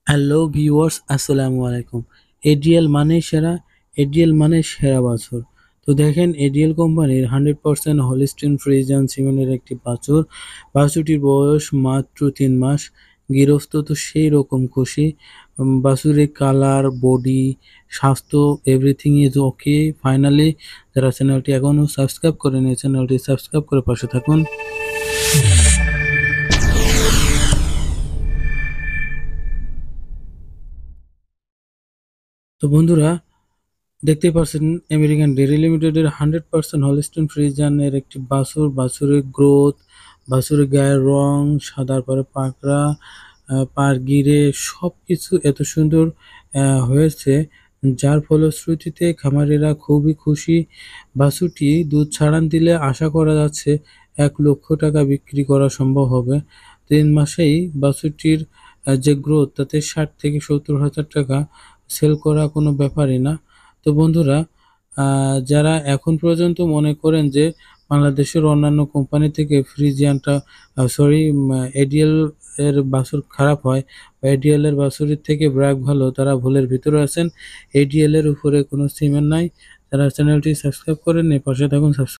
Hello viewers, আসসালামু আলাইকুম। ADL মানে সেরা, এডিএল মানে সেরা বাছুর। তো দেখেন, এডিএল কোম্পানির 100% হলিস্টিন ফ্রিজিয়ান সিমেন্টের একটি বাছুর। বাছুরটির বয়স মাত্র 3 মাস। গৃহস্থ তো সেই রকম খুশি। বাছুরের কালার, বডি, স্বাস্থ্য, এভরিথিং ইজ ওকে। ফাইনালি যারা চ্যানেলটি এখনও সাবস্ক্রাইব করেনি, চ্যানেলটি সাবস্ক্রাইব করে পাশে থাকুন। তো বন্ধুরা, দেখতেই পাচ্ছেন আমেরিকান ডেইরি লিমিটেডের 100% হলস্টিন ফ্রিজিয়ানের একটি বাছুর। বাছুরের গ্রোথ, বাছুরের গায়ের রং, সাদার পরে পাকড়া, পার গিরে সব কিছু এত সুন্দর হয়েছে, যার ফলশ্রুতিতে খামারিরা খুবই খুশি। বাছুরটি দুধ ছাড়ান দিলে আশা করা যাচ্ছে 1 লক্ষ টাকা বিক্রি করা সম্ভব হবে। 3 মাসেই বাছুরটির যে গ্রোথ, তাতে 60 থেকে 70 হাজার টাকা সেল করা কোনো ব্যাপারই না। তো বন্ধুরা, যারা এখন পর্যন্ত মনে করেন যে বাংলাদেশের অন্যান্য কোম্পানি থেকে ফ্রিজিয়ানটা এডিএল এর বাছুর খারাপ হয় বা এডিএল এর বাছুরের থেকে ব্র্যাক ভালো, তারা ভুলের ভিতরে আছেন। এডিএল এর উপরে কোনো সিমেন্ট নাই। যারা চ্যানেলটি সাবস্ক্রাইব করেন, পাশে থাকুন।